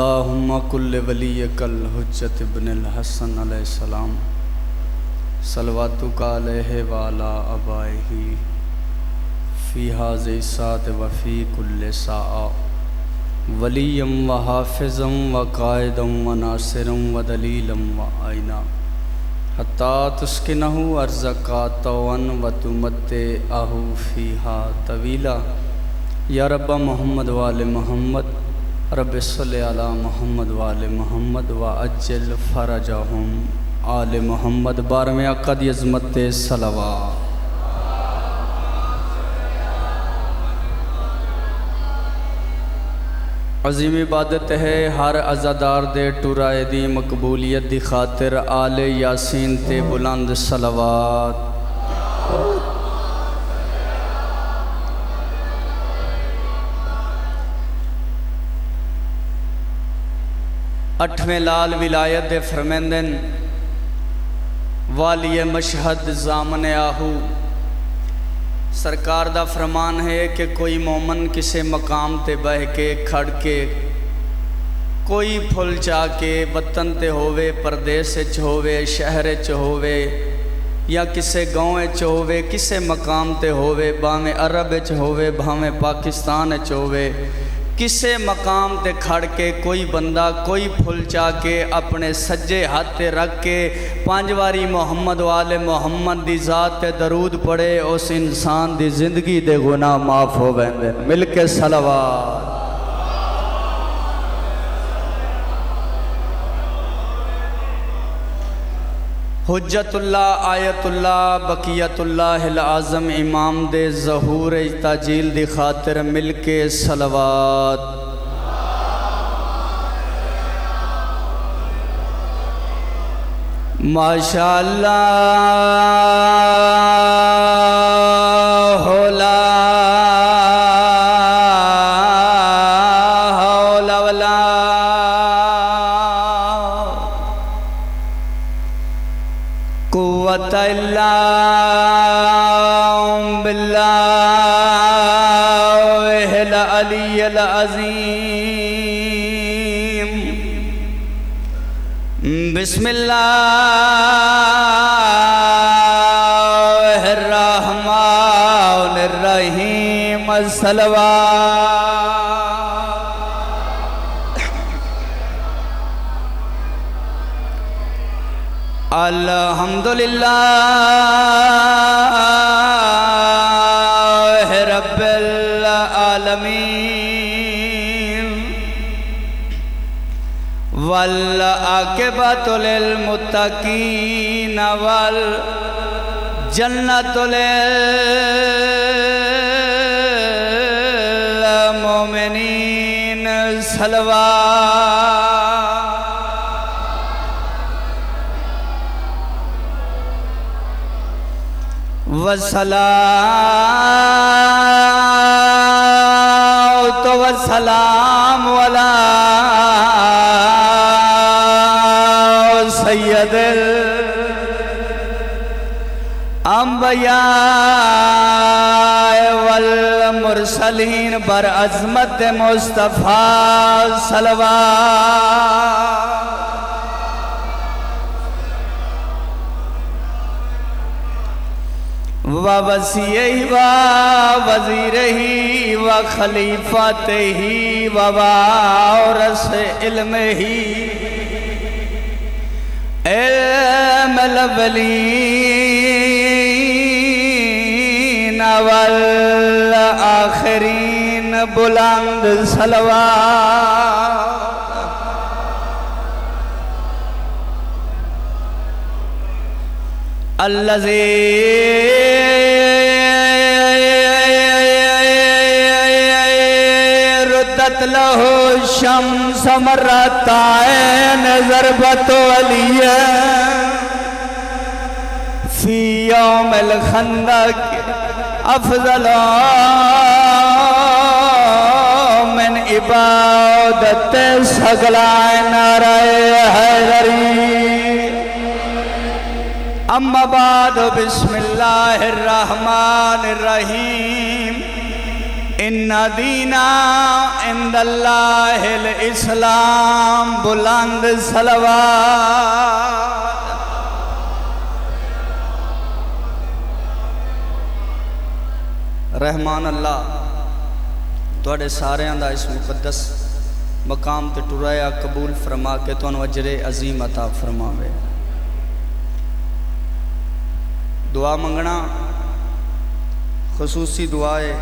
اللہم کل ولیک الحجت ابن الحسن علیہ السلام صلواتک علیہ وعلی آبائہ فی ھذہ الساعۃ وفی کل ساعہ ولیا وحافظا وقائدا وناصرا ودلیلا وعینا حتی تسکنہ ارضک طوعا وتمتعہ فیہا طویلا۔ یا رب محمد وآل محمد رب صلی علی محمد وآل محمد وعجل فرجہم آل محمد۔ 12ویں عقد عظمت صلوات۔ عظیم عبادت ہے ہر عزادار دے ٹرائے دی مقبولیت دی خاطر آل یاسین تے بلند صلوات۔ اٹھویں لال ولایت دے فرمیندن والی مشہد زامن آہو۔ سرکار دا فرمان ہے کہ کوئی مومن کسے مقام تے بہ کے کھڑ کے کوئی پھل چاہ کے وطن تے ہووے، پردیس چ ہووے، شہر چ ہووے یا کسے گاؤں چ ہووے، کسے مقام تے ہووے، بھاویں عرب چ ہووے بھاویں پاکستان چ ہووے، کسے مقام تے کھڑ کے کوئی بندہ کوئی پھل چاہ کے اپنے سجے ہاتھ تے رکھ کے 5 واری محمد وآل محمد دی ذات تے درود پڑھے، اس انسان دی زندگی دے گناہ معاف ہو ویندے۔ مل کے صلوات۔ حجت اللہ، آیت اللہ، بقیت اللہ العظم امام دے ظہور تاجیل دی خاطر مل کے صلوات۔ ماشاءاللہ لا حول ولا قوت الا باللہ العلی العظیم۔ بسم اللہ الرحمن الرحیم۔ الصلوات۔ الحمدللہ رب العالمین والعاقبۃ للمتقین والجنۃ للمؤمنین۔ صلوات۔ والصلاة والسلام علی سید الانبیاء والمرسلین برعظمت مصطفیٰ۔ صلوات۔ ووصیہ ووزیرہ وخلیفاتہ ووارث علمہ علم الاولین والآخرین۔ بلند صلوات۔ الذی ردت لہ الشمس مرتين ضربت علیہ فی یوم الخندق افضل من عبادت سگلائے نعرہ حیدری۔ اما بعد بسم اللہ الرحمن الرحیم۔ ان دینا عند اللہ الاسلام، بلند صلوات۔ رحمان اللہ تواڈے ساریاں دا اس مقدس مقام تے ٹرایا قبول فرما کے تانوں اجر عظیم عطا فرماوے۔ دعا منگنا خصوصی دعا ہے۔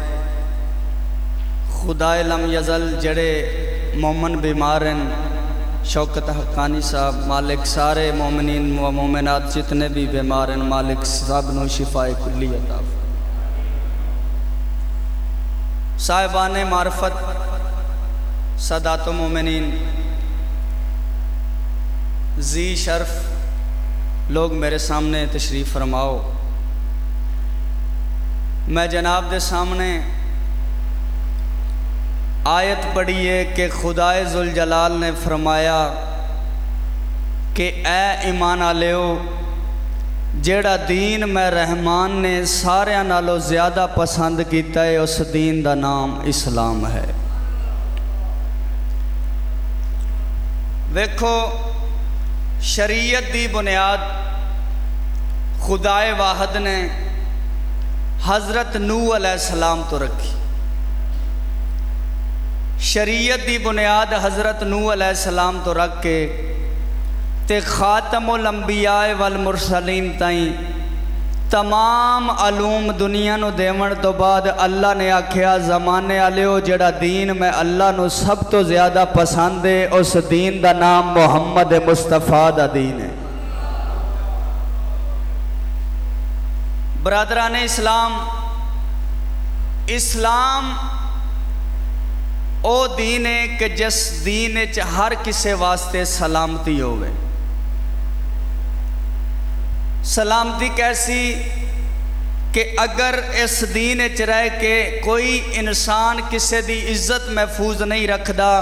خدائے لم یزل جڑے مومن بیمار ہیں، شوکت حقانی صاحب، مالک سارے مومنین و مومنات جتنے بھی بیمار ہیں، مالک سب نو شفاء کلی عطا فرما۔ صاحبان معرفت، سادات و مومنین، ذی شرف لوگ میرے سامنے تشریف فرماؤ۔ میں جناب دے سامنے آیت پڑھی ہے کہ خدائے ذوالجلال نے فرمایا کہ اے ایمان والےو، جیڑا دین میں رحمان نے ساریاں نالوں زیادہ پسند کیتا ہے، اس دین دا نام اسلام ہے۔ ویکھو شریعت دی بنیاد خدائے واحد نے حضرت نوح علیہ السلام تو رکھی۔ شریعت دی بنیاد حضرت نوح علیہ السلام تو رکھ کے تے خاتم الانبیاء والمرسلین تائیں تمام علوم دنیا نو دیون تو بعد اللہ نے آکھیا زمانے والےو، جڑا دین میں اللہ نو سب تو زیادہ پسند ہے، اس دین دا نام محمد مصطفیٰ دا دین ہے۔ برادران اسلام، اسلام او دین ہے کہ جس دین وچ ہر کسے واسطے سلامتی ہوئے۔ سلامتی کیسی کہ اگر اس دین وچ رہ کے کوئی انسان کسے دی عزت محفوظ نہیں رکھدا،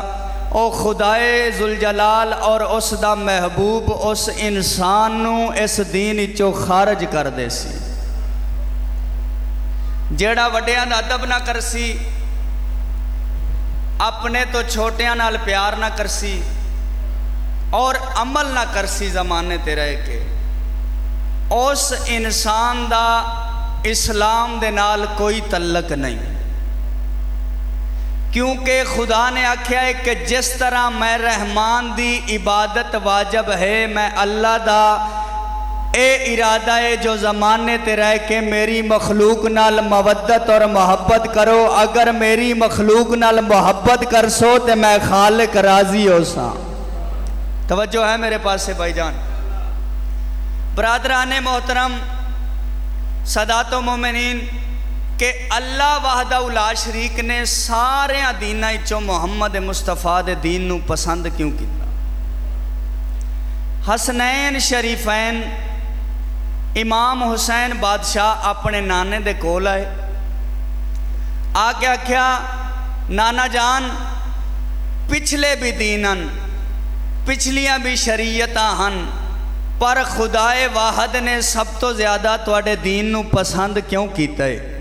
او خدائے ذوالجلال اور اس دا محبوب اس انسان نو اس دین وچوں خارج کر دے سی۔ جیڑا وڈیاں دا ادب نہ کرسی، اپنے تو چھوٹیاں نال پیار نہ کرسی اور عمل نہ کرسی زمانے تے رہ کے، اس انسان دا اسلام دے نال کوئی تعلق نہیں۔ کیونکہ خدا نے آکھیا ہے کہ جس طرح میں رحمان دی عبادت واجب ہے، میں اللہ دا اے ارادہ ہے جو زمانے تے رہ کے میری مخلوق نال مودت اور محبت کرو۔ اگر میری مخلوق نال محبت کرسو تے میں خالق راضی ہو سا۔ توجہ ہے میرے پاس سے بھائی جان؟ برادران محترم، سادات و مومنین، کہ اللہ وحدہ لا شریک نے سارے دیناں وچوں محمد مصطفیٰ دے دین نو پسند کیوں کیتا؟ حسنین شریفین امام حسین بادشاہ اپنے نانے دے کول آئے، آگے آکھیا نانا جان پچھلے بھی دینن، پچھلیاں بھی شریعتاں ہن، پر خدائے واحد نے سب تو زیادہ تواڈے دین نو پسند کیوں کیتا ہے؟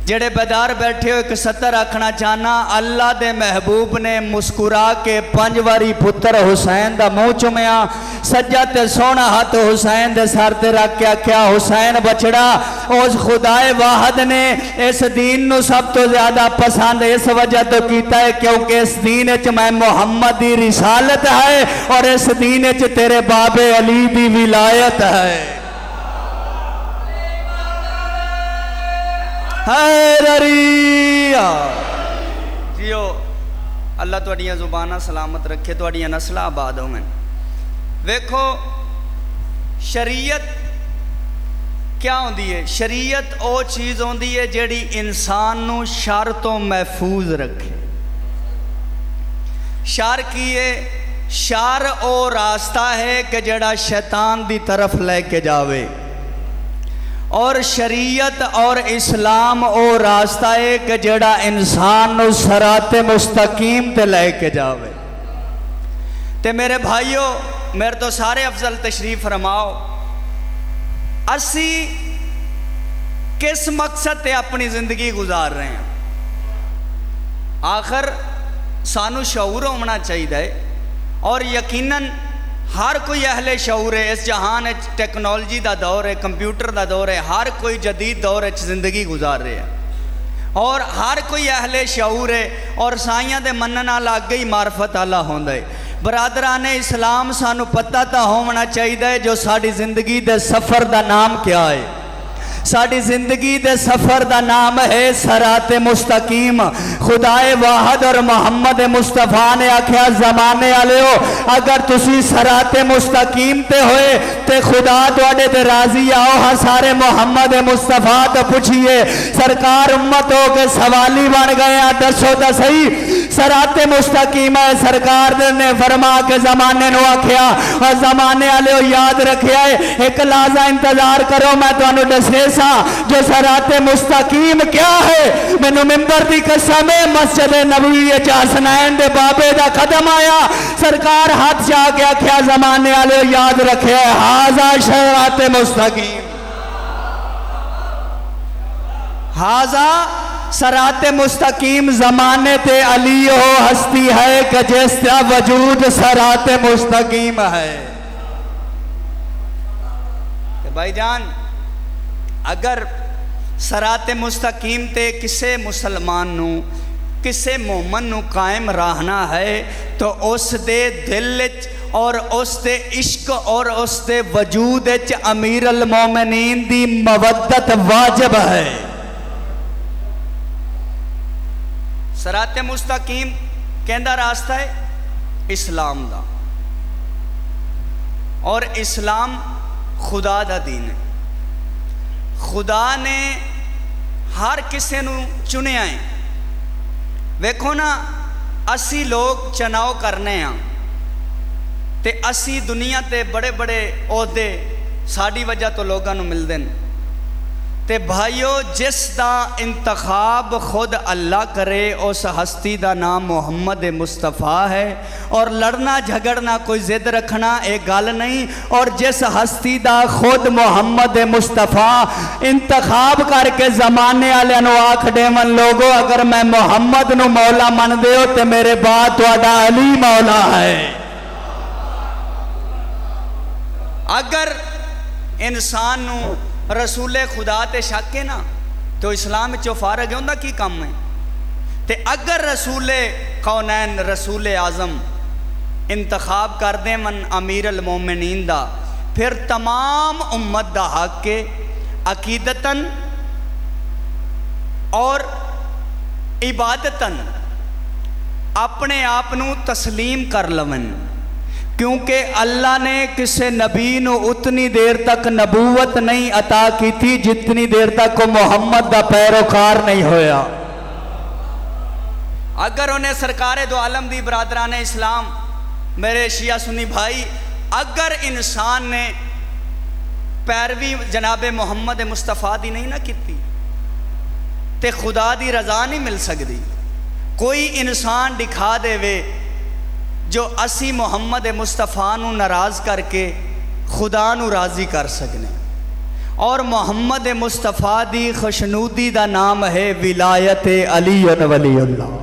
جڑے بیدار بیٹھے ہو ایک سطر آکھنا چاہنا، اللہ دے محبوب نے مسکرا کے 5 واری پتر حسین دا منہ چومیا، سجا تے سونا ہاتھ حسین دے سر تے رکھ کے آکھیا حسین بچڑا، اس خدائے واحد نے اس دین نو سب تو زیادہ پسند اس وجہ تو کیتا ہے کیونکہ اس دین وچ میں محمد دی رسالت ہے اور اس دین وچ تیرے باب علی دی ولایت ہے۔ جیو اللہ تواڈیاں زباناں سلامت رکھے، تواڈیاں نسلاں آباد ہوئیں۔ ویکھو شریعت کیا ہوندی ہے؟ شریعت او چیز ہوندی ہے جیڑی انسان نو شر تو محفوظ رکھے۔ شر کی ہے؟ شر او راستہ ہے کہ جیڑا شیطان دی طرف لے کے جاوے، اور شریعت اور اسلام او راستہ ہے کہ جڑا انسان نو صراط مستقیم تے لے کے جاوے۔ تے میرے بھائیو، میرے تو سارے افضل تشریف فرماؤ، اسی کس مقصد تے اپنی زندگی گزار رہے ہیں؟ آخر سانو شعور ہونا چاہیے اور یقیناً ہر کوئی اہل شعور ہے. اس جہان ٹیکنالوجی دا دور ہے, کمپیوٹر دا دور ہے, ہر کوئی جدید دور زندگی گزار رہے ہیں اور ہر کوئی اہل شعور ہے اور سائیاں دے منن والا اگے ہی معرفت والا ہوندا ہے. برادران اسلام سانو پتہ تا ہونا چاہیے جو ساری زندگی دے سفر دا نام کیا ہے. ساری زندگی دے سفر دا نام ہے صراط مستقیم. خدائے واحد اور محمد مصطفیٰ نے آکھیا زمانے والے ہو اگر تسی صراط مستقیم تے ہوئے تے خدا تواڈے تے راضی آؤ. ہاں سارے محمد مصطفیٰ تو پوچھئے سرکار امت ہو کے سوالی بن گئے ہیں, دسو تا صحیح صراط مستقیم ہے. سرکار نے فرما کے زمانے نو آکھیا اور زمانے والے ہو یاد رکھیا ہے ایک لحظہ انتظار کرو میں تانوں دسے جو صراط مستقیم کیا ہے. مینوں ممبر دی قسم ہے مسجد نبوی حسنین دے بابے دا قدم آیا سرکار ہاتھ جا کے آکھیا زمانے والے یاد رکھے ھذا صراط مستقیم. ھذا صراط مستقیم زمانے تے علی ہو ہستی ہے کہ جس کا وجود صراط مستقیم ہے. کہ بھائی جان اگر صراط مستقیم تے کسے مسلمان نو کسے مومن نو قائم رہنا ہے تو اس دے دل اور اس دے عشق اور اس دے وجود امیر المومنین دی مودت واجب ہے. صراط مستقیم کہندہ راستہ ہے اسلام دا اور اسلام خدا دا دین ہے. خدا نے ہر کسے نو چنیا ہے. ویکھو نا اسی لوگ چناؤ کرنے ہیں تے اسی دنیا تے بڑے بڑے عہدے ساڑی وجہ تو لوگاں نو مل دیں تے بھائیو جس دا انتخاب خود اللہ کرے اس ہستی دا نام محمد مصطفیٰ ہے. اور لڑنا جھگڑنا کوئی ضد رکھنا ایک گل نہیں. اور جس ہستی دا خود محمد مصطفیٰ انتخاب کر کے زمانے والے نو آکھ دیون لوگو اگر میں محمد نو مولا من دے ہو تے میرے بعد تہاڈا علی مولا ہے. اگر انسان نو رسول خدا تے شک ہے نا تو اسلام چو فارغ ہوندا کی کام ہے. تے اگر رسول کونین رسول اعظم انتخاب کر دیں من امیر المومنین دا پھر تمام امت دا حق کے عقیدتاً اور عبادتاً اپنے آپنوں تسلیم کر لون. کیونکہ اللہ نے کسے نبی نو اتنی دیر تک نبوت نہیں عطا کی تھی جتنی دیر تک وہ محمد دا پیروکار نہیں ہویا. اگر انہیں سرکار دو عالم دی برادران اسلام میرے شیعہ سنی بھائی اگر انسان نے پیروی جناب محمد مصطفیٰ دی نہیں نہ کیتی تے خدا دی رضا نہیں مل سکتی. کوئی انسان دکھا دے وے جو اسی محمد مصطفیٰ نو ناراض کر کے خدا نو راضی کر سکنے. اور محمد مصطفیٰ دی خوشنودی دا نام ہے ولایت علی ولی اللہ.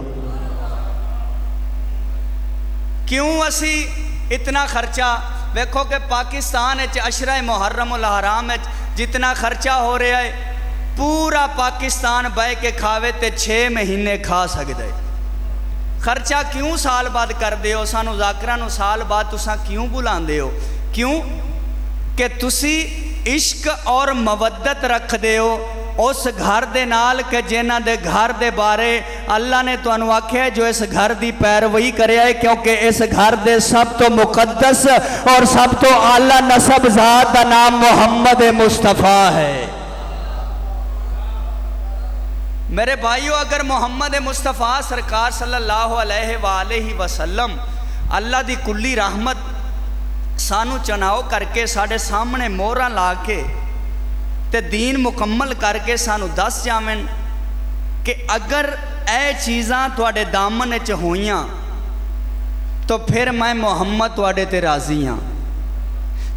کیوں اسی اتنا خرچہ ویکھو کہ پاکستان عشرہ محرم الحرام جتنا خرچہ ہو رہا ہے پورا پاکستان بہ کے کھاوے تے 6 مہینے کھا سکتا ہے. خرچہ کیوں سال بعد کر دے ہو سانو ذاکرہ نو سال بعد تساں کیوں بلان دے ہو؟ کیوں کہ تسی عشق اور مودت رکھ دے ہو اس گھر دے نال کہ جنہ دے گھر دے بارے اللہ نے تو انواکھے ہے جو اس گھر دی پیروی کرے ہے کیونکہ اس گھر دے سب تو مقدس اور سب تو اعلیٰ نسب ذات دا نام محمد مصطفیٰ ہے. میرے بھائیو اگر محمد مصطفیٰ سرکار صلی اللہ علیہ وآلہ وسلم اللہ دی کلی رحمت سانو چناؤ کر کے ساڑھے سامنے موراں لا کے تے دین مکمل کر کے سانو دس جاویں کہ اگر اے چیزاں تواڈے دامن وچ ہوئیاں تو پھر میں محمد تواڈے تے راضی ہاں.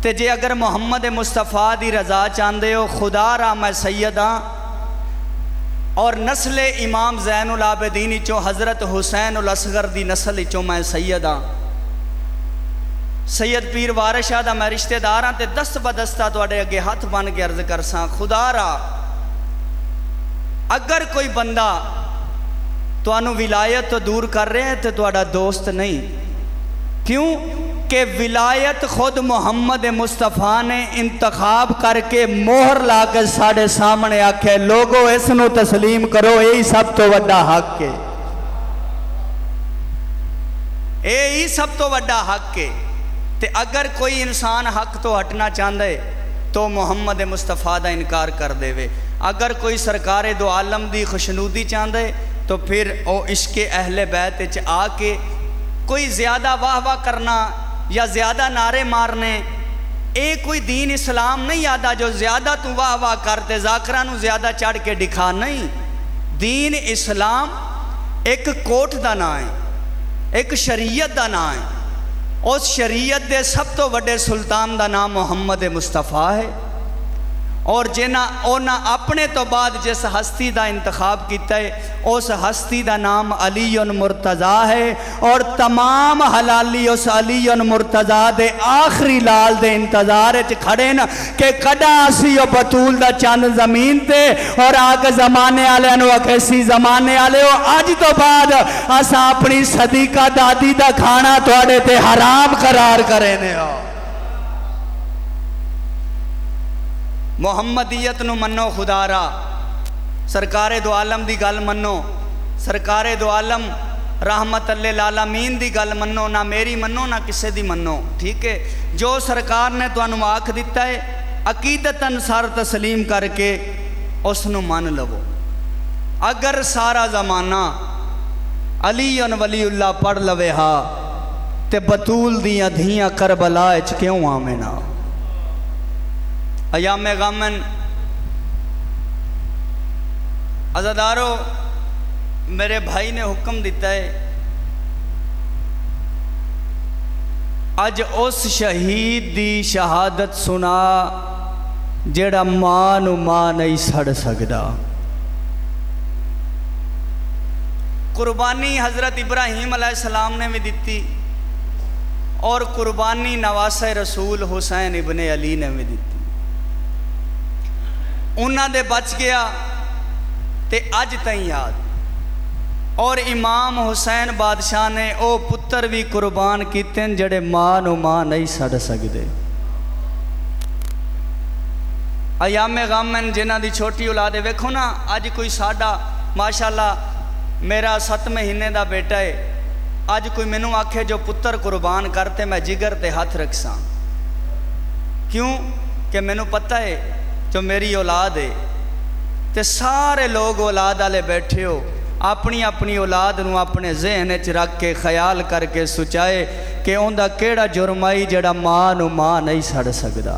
تے جے اگر محمد مصطفیٰ دی رضا چاندے ہو خدا را میں سید ہاں اور نسل امام زین العابدین چوں حضرت حسین الاصغر دی نسل چوں میں سید ہاں، سید پیر وارث شاہ دا میں رشتہ دار ہاں، تے دست بدستہ تواڈے اگے ہاتھ بن کے عرض کرساں خدا را اگر کوئی بندہ تانوں ولایت تو دور کر رہے ہیں تو تواڈا دوست نہیں، کیوں کہ ولایت خود محمد مصطفیٰ نے انتخاب کر کے مہر لا کے ساڑے سامنے آکھے لوگو اس نو تسلیم کرو، یہی سب تو وڈا حق ہے، یہی سب تو وڈا حق ہے۔ تے اگر کوئی انسان حق تو ہٹنا چاہتا ہے تو محمد مصطفیٰ دا انکار کر دے وے، اگر کوئی سرکار دو عالم دی خوشنودی چاہتا ہے تو پھر او عشق اہل بیت وچ آ کے کوئی زیادہ واہ واہ کرنا یا زیادہ نعرے مارنے، اے کوئی دین اسلام نہیں آتا جو زیادہ تو واہ واہ کرتے ذاکرہ نو زیادہ چڑھ کے دکھا، نہیں، دین اسلام ایک کوٹ دا نام ہے، ایک شریعت دا نام ہے، اس شریعت دے سب تو وڈے سلطان دا نام محمد مصطفیٰ ہے، اور اونا اپنے تو بعد جس ہستی دا انتخاب کیتا ہے اس ہستی دا نام علی مرتضیٰ ہے، اور تمام حلالی اس علی مرتضیٰ دے آخری لال دے انتظار کھڑے نا کہ کڈا اسی او بطول دا چند زمین تے، اور آگے زمانے آلے انو اکیسی زمانے آلے ہو آج تو بعد اسا اپنی صدیقہ دادی دا کھانا توڑے تے حرام قرار کرینے ہو۔ محمدیت نو منو خدا را، سرکار دو عالم دی گل منو، سرکار دو عالم رحمت للعالمین دی گل منو، نہ میری منو نہ کسے دی منو، ٹھیک ہے؟ جو سرکار نے تو انو آکھ دیتا ہے عقیدتاً سار تسلیم کر کے اس نو مان لو۔ اگر سارا زمانہ علی ولی اللہ پڑھ لوے ہا تے بطول دیاں دھیاں کربلا اچ کیوں آمنا؟ ایام غامن عزادارو میرے بھائی نے حکم دیتا ہے اج اس شہید دی شہادت سنا جیڑا ماں نو ماں نہیں سڑ سکدا۔ قربانی حضرت ابراہیم علیہ السلام نے بھی دیتی، اور قربانی نواسہ رسول حسین ابن علی نے بھی دیتی، انہاں دے بچ گیا تے اج تائیں یاد، اور امام حسین بادشاہ نے او پتر بھی قربان کیتے ہیں جڑے ماں نو ماں نہیں سڑ سکدے۔ ایام غامن جنہاں دی چھوٹی اولادے ویکھو نا، اج کوئی ساڈا ماشاءاللہ میرا 7 مہینے دا بیٹا ہے، اج کوئی مینوں آکھے جو پتر قربان کرتے میں جگر تے ہاتھ رکھساں، کیوں کہ مینوں پتہ ہے جو میری اولاد ہے، تے سارے لوگ اولاد والے بیٹھے ہو اپنی اپنی اولاد نو اپنے ذہن وچ رکھ کے خیال کر کے سوچائے کہ اوندا کیڑا جرم آئی جڑا ماں نو ماں نہیں سڑ سکدا۔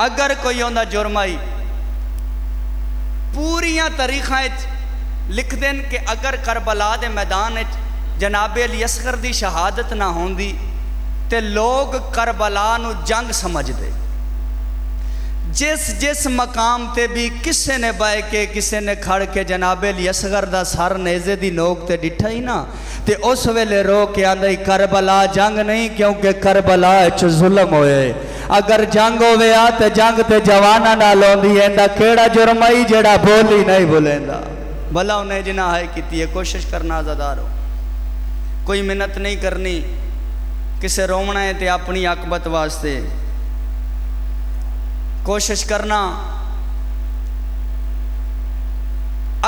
اگر کوئی اوندا جرم آئی پوریاں تاریخاں لکھ دین کہ اگر کربلا دے میدان وچ جناب علی اصغر دی شہادت نہ ہوندی تے لوگ کربلا نو جنگ سمجھ دے، جس مقام تے بھی کسے نے بائے کے کسے نے کھڑ کے جناب علی اصغر دا سر نیزے دی نوک تے ڈٹھا ہی نا تے اس ویلے رو کے آندھائی کربلا جنگ نہیں، کیونکہ کربلا اچھ ظلم ہوئے، اگر جنگ ہوئے آتے جنگ تے جوانا نہ لوندی ہے دا کیڑا جرمائی جڑا بولی نہیں بولیں دا، بھلا انہیں جنہ ہے کیتی ہے۔ کوشش کرنا آزادار ہو، کوئی منت نہیں کرنی، کسے رومنا ہے تے اپنی عاقبت واسطے کوشش کرنا۔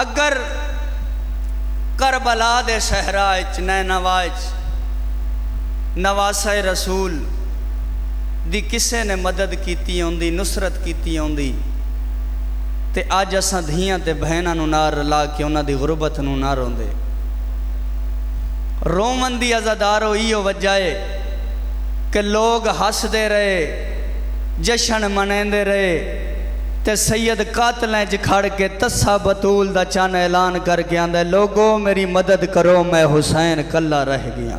اگر کربلا دے صحرا وچ نینوا وچ نواسہ رسول دی کسے نے مدد کیتی ہوندی، نصرت کیتی ہوندی، تے اج اساں دھیاں تے بہناں نو نہ رلا کے انہاں دی غربت نو نہ روندے۔ رومن دی عزادارو ایو وجہ ہے کہ لوگ ہس دے رہے، جشن منیندے رہے، تے سید قاتلیں کھڑ کے تسا بطول دا چان اعلان کر کے آندے لوگو میری مدد کرو میں حسین کلا رہ گیا،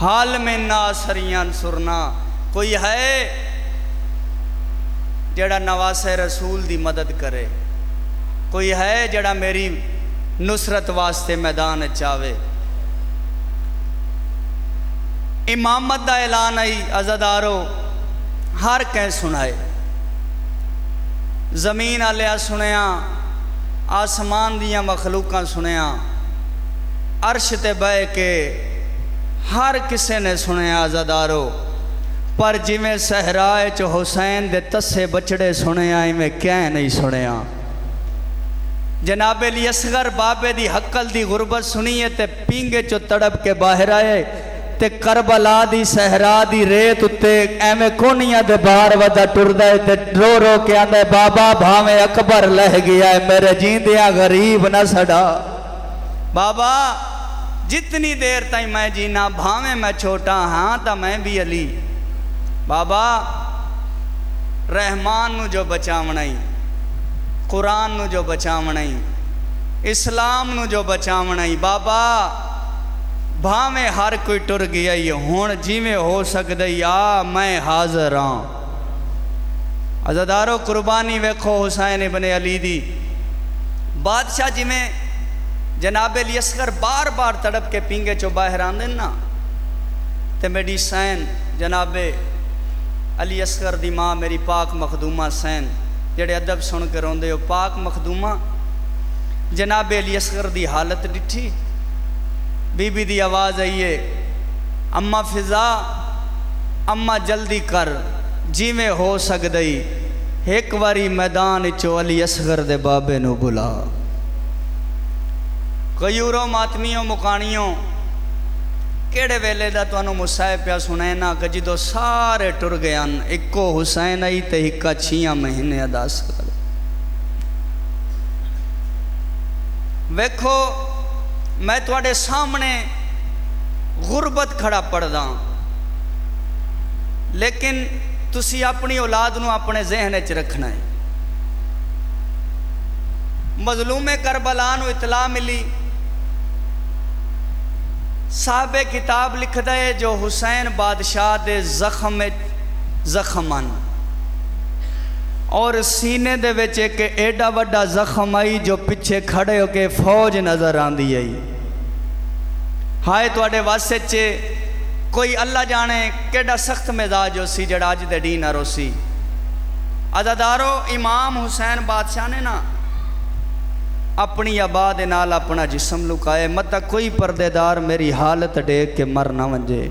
حال میں ناصریاں سرنا، کوئی ہے جیڑا نواسہ رسول دی مدد کرے؟ کوئی ہے جڑا میری نصرت واسطے میدان چاہے؟ امامت دا اعلان آئی عزادارو ہر کہیں سنائے، زمین آلیا سنیا، آسمان دیاں مخلوقاں سنیا، عرش تے بہ کے ہر کسے نے سنیا عزادارو، پر جویں صحرائے چ حسین دے تسے بچڑے سنیا میں کہیں نہیں سنیا۔ جناب علی اصغر بابے دی حقل دی غربت سنیے تے پینگے چو تڑپ کے باہر آئے تے کربلا دی صحرا دی ریت اتے ایمیں کونیاں دے بار ودا ٹر دے تے رو رو کے آندے بابا بھاویں اکبر لہ گیا ہے میرے جیندیاں غریب نہ سڑا۔ بابا جتنی دیر تائیں میں جینا بھاویں میں چھوٹا ہاں تا میں بھی علی۔ بابا رحمان نو جو بچاونائی، قرآن نو جو بچاونائی، اسلام نو جو بچاونائی، بابا بھاویں ہر کوئی ٹر گیا ہی ہون جیویں ہو سکدئی آ میں حاضر ہاں۔ عزادارو قربانی ویکھو حسین ابن علی دی۔ بادشاہ جیویں جناب علی اصغر بار بار تڑپ کے پینگے چو باہر آندن نا تے میری سین جناب علی اصغر دی ماں میری پاک مخدومہ سین جڑے ادب سن کے روندے ہو، پاک مخدومہ جناب علی اصغر دی حالت ڈٹھی، بی بی دی آواز آئیے اماں فضا اماں جلدی کر جیویں ہو سکدئی ایک واری میدان چو علی اصغر دے بابے نو بلا۔ قیوروں ماتمیوں مکانیوں کیڑے ویلے دا تو انو مسائب پیا سنینا کہ جدو سارے ٹر گیان اکو حسین آئی تے ہکا 6 مہینے ادا سکر۔ ویکھو میں تواڈے سامنے غربت کھڑا پڑھدا لیکن تسی اپنی اولاد نو اپنے ذہن وچ رکھنا ہے۔ مظلوم کربلا نو اطلاع ملی، صاحب کتاب لکھ دے جو حسین بادشاہ دے زخمن اور سینے دے وچ ایک ایڈا وڈا زخم آئی جو پچھے کھڑے ہو کے فوج نظر آندی آئی۔ ہائے تواڈے واسطے چے کوئی اللہ جانے کیڈا سخت مزاج ہو سی جڑا اج دے ڈین رو سی۔ عزادارو امام حسین بادشاہ نے نا اپنی آباد نال اپنا جسم لکائے متا کوئی پردے دار میری حالت دیکھ کے مر نہ ونجے۔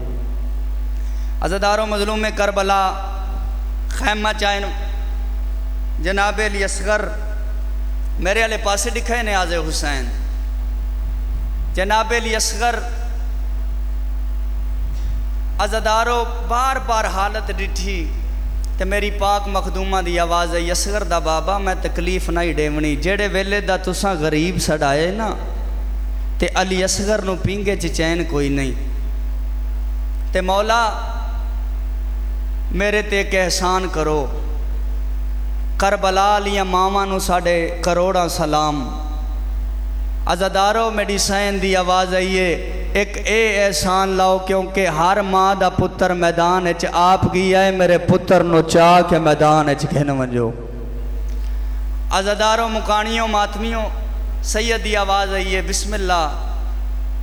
عزادارو مظلوم کربلا خیمہ چائن جناب علی اصغر میرے والے پاسے دکھائے نیاز حسین، جناب علی اصغر عزادارو بار بار حالت ڈٹھی تے میری پاک مخدومہ دی آواز ہے اصغر دا بابا میں تکلیف نہیں ڈیونی جیڑے ویلے دا تساں غریب سڑائے نا تے علی اصغر نو پینگے چین کوئی نہیں تے مولا میرے تے ایک احسان کرو، کربلا لیاں ماواں نو ساڑے کروڑاں سلام۔ عزادارو میری سین دی آواز آئیے ایک احسان لاؤ کیونکہ ہر ماں دا پتر میدان اچ آپ گیا ہے میرے پتر نو چاہ کے میدان اچ کہنے ونجو۔ عزادارو مکانیوں ماتمیوں سید دی آواز آئیے بسم اللہ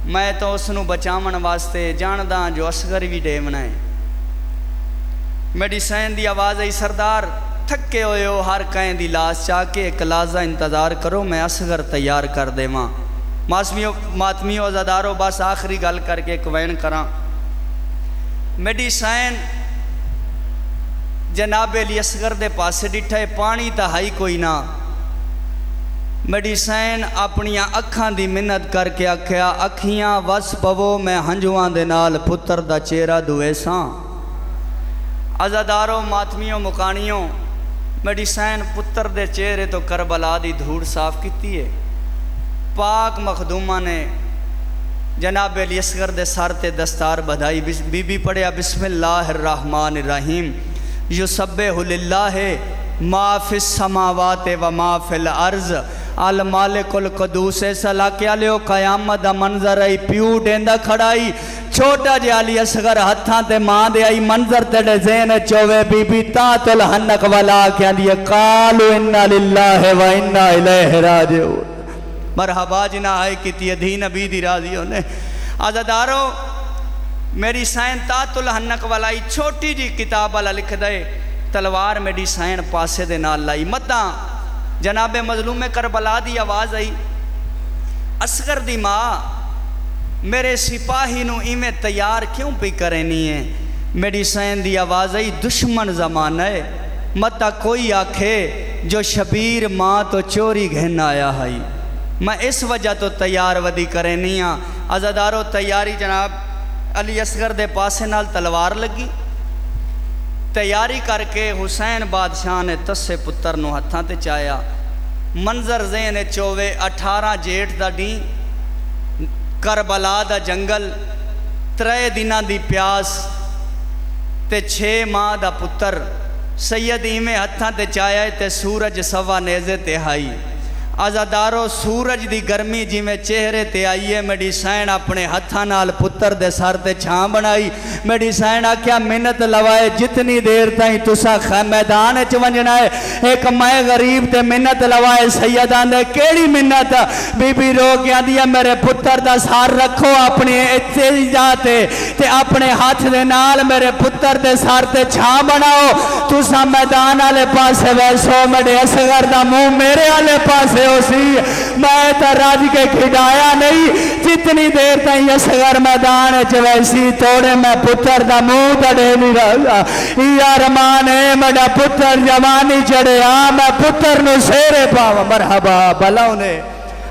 میں تو اس نو بچاون واسطے جانداں جو اصغر بھی ڈیونا ہے۔ میری سین دی آواز آئی سردار تھکے ہوئے ہو ہر کہیں دی لاش چاہ کے ایک لحظہ انتظار کرو میں اصغر تیار کر دے ماں۔ ماتمیوں عزادارو بس آخری گل کر کے کوین کراں۔ میری سین جناب علی اصغر دے پاسے ڈٹھے پانی تا ہائی کوئی نہ، میری سین اپنیاں اکھاں دی منت کر کے آکھیا اکھیاں وس پوو میں ہنجواں دے نال پتر دا چہرہ دوے ساں۔ عزادارو ماتمیوں مکانیوں میری سین پتر دے چہرے تو کربلا دی دھوڑ صاف کیتی ہے۔ پاک مخدومہ نے جناب علی اصغر دے سر تے دستار بدھائی، بی بی پڑھیا بسم اللہ الرحمن الرحیم یسبح للہ ما فی السماوات و ما فی الارض المالک القدوس سلا کیا لیو قیامت دا منظر آئی پیو ڈیندا کھڑائی چھوٹا جی علی اصغر ہتھاں تے ماں دے آئی منظر تیڑے ذہن چوے بی بی تات الحنک والا کیا دیا قالو انا للہ و انا الیہ راجعون مرحبا جنا آئے کیتی دھی نبی دی راضیوں نے آزادارو میری سائن تات الحنک والا چھوٹی جی کتاب والا لکھ دے تلوار میری سائن پاسے دے نال لائی مداں جناب مظلوم کربلا دی آواز آئی اصغر دی ماں میرے سپاہی نو ایمیں تیار کیوں پی کرنی ہے میری سائن دی آواز آئی دشمن زمانہ ہے متا کوئی آکھے جو شبیر ماں تو چوری گھن آیا ہے میں اس وجہ تو تیار ودی کرنی ہاں عزادارو تیاری جناب علی اصغر دے پاسے نال تلوار لگی تیاری کر کے حسین بادشاہ نے تسے پتر نو ہتھاں تے چایا منظر ذہن چوے 18 جیٹھ دا ڈی کربلا دا جنگل 3 دنہ دی پیاس تے 6 ماہ دا پتر سید ایمیں ہتھاں تے چایا تے سورج سوا نیزے تے ہائی آزادارو سورج دی گرمی جی میں چہرے تے آئیے میری سائن اپنے ہتھاں نال پتر دے سار تے چھان بنائی میری سائن کیا منت لوائے جتنی دیر تائیں تسا میدان ونجنا ہے ایک میں غریب تے منت لوائے سیدان دے کیڑی منت بی بی رو گیا دیا میرے پتر دا سار رکھو اپنی اتجاتے تے اپنے ہاتھ دے نال میرے پتر دے سار تے چھان بناؤ تسا میدان آلے پاسے ویسو میرے اصغر دا منہ میرے آلے پاسے اسی میں تا راج کے کھڑایا نہیں جتنی دیر تائیں اصغر میدان ویسی توڑے میں پتر دا منہ تڑے نہیں رہا یا رمانے میرا پتر جوانی چڑھے میں پتر نو سیرے پاوا مرحبا بلاؤ نے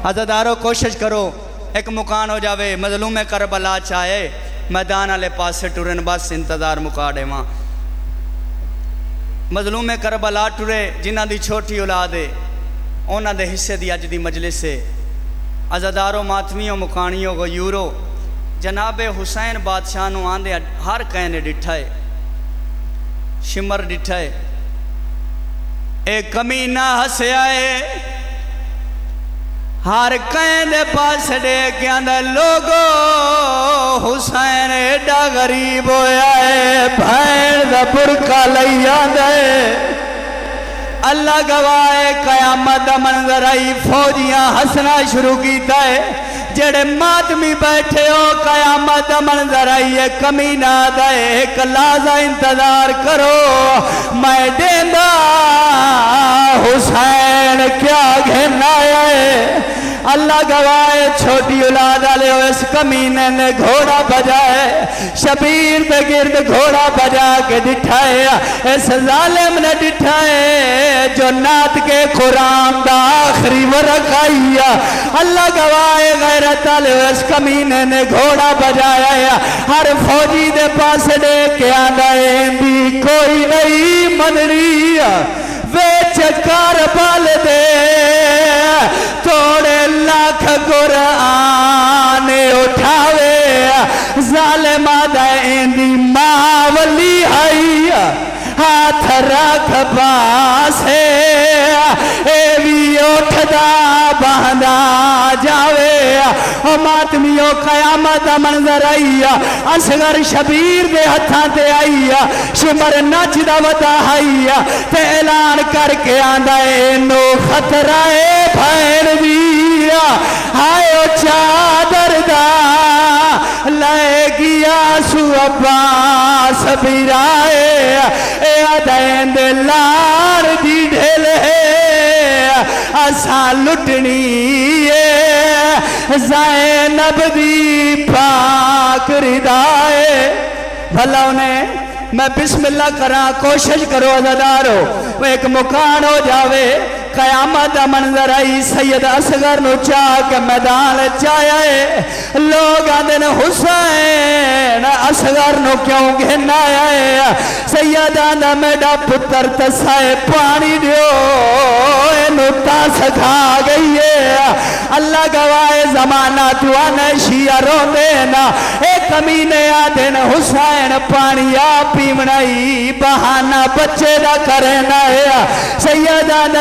عزادارو کوشش کرو ایک مکان ہو جاوے مظلوم کربلا چاہے میدان آلے پاسے ٹورن بس انتظار مکاڑے ماں مظلوم کربلا ٹورے جنہ دی چھوٹی اولادے اونا دے حصے دی اج دی مجلس سے عزاداروں ماتمیوں مکانیوں کو یورو جناب حسین بادشاہ نو آندے ہر کہنے ڈٹھائے شمر ڈٹھائے ایک کمینہ ہسے آئے ہر کہنے پاس دے کے اندر لوگو حسین ایڈا غریب ہویا ہے بھین دا برکا لئی آندے اللہ گواہ قیامت دا منظر آئی فوجیاں ہسنا شروع کیتا ہے جڑے ماتمی بیٹھے ہو قیامت دا منظر آئی ہے کمینہ دا ایک لازہ انتظار کرو میں دیندہ حسین کیا گھنا ہے اللہ گواہ چھوٹی اولاد آلے ہو اس کمینے نے گھوڑا بجائے شبیر دے گرد گھوڑا بجا کے ڈٹھائے اس ظالم نے ڈٹھائے جو نات کے قرآن دا آخری ورق آئی اللہ گواہ غیرت آلے ہو اس کمینے نے گھوڑا بجایا ہر فوجی دے پاس دے کے آدھائے بھی کوئی نہیں مدری وے چکار بال دے توڑے لاکھ قرآن اٹھاوے ظالمہ دائیں دی ماں ولی آئی ہاتھ رکھ پاسے اے بھی اٹھدا باندھا جاوے او ماتمیوں قیامت منظر آئی اصغر شبیر دے ہتھاں تے آئی شمر نچ دا ودا آئی تے اعلان کر کے آندا اے نو خطرہ اے بھین دی ہائے او چادر دا لے گیا سو عباس بیرائے اے آدھین دے لار دی ڈھلے اسا لٹنی زینب دی پاک ردائے بھلا انہیں میں بسم اللہ کرا کوشش کرو عزادارو وہ ایک مکان ہو جاوے قیامت منظر آئی سید اصغر نو چاہ کے میدان چاہے لوگ آدھن حسین اصغر نو کیوں گھنا ہے سید آدھا میڈا پتر تسائے پانی دیو اینو تاس کھا گئی ہے اللہ گواہ زمانہ دعانے شیعہ رو دینا ایک کمینے آدھن حسین پانی آپ پیمنائی بہانہ بچے دا کرنا ہے سید آدھا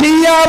6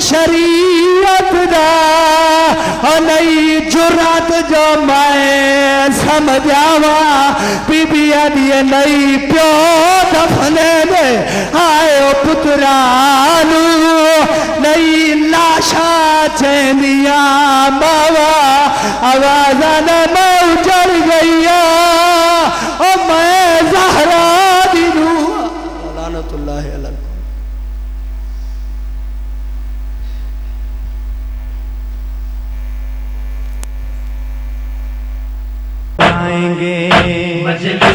شریعت دا نئی جرات جو میں سمجھاوا بی بی آدھی نئی پیو دفنے دے آئے او پترانو نئی لاشا چیندیاں باوا آوازاں میں اجڑ گئیا او میں زہرا دی روح لعنت اللہ علیہ آئیں گے مجلس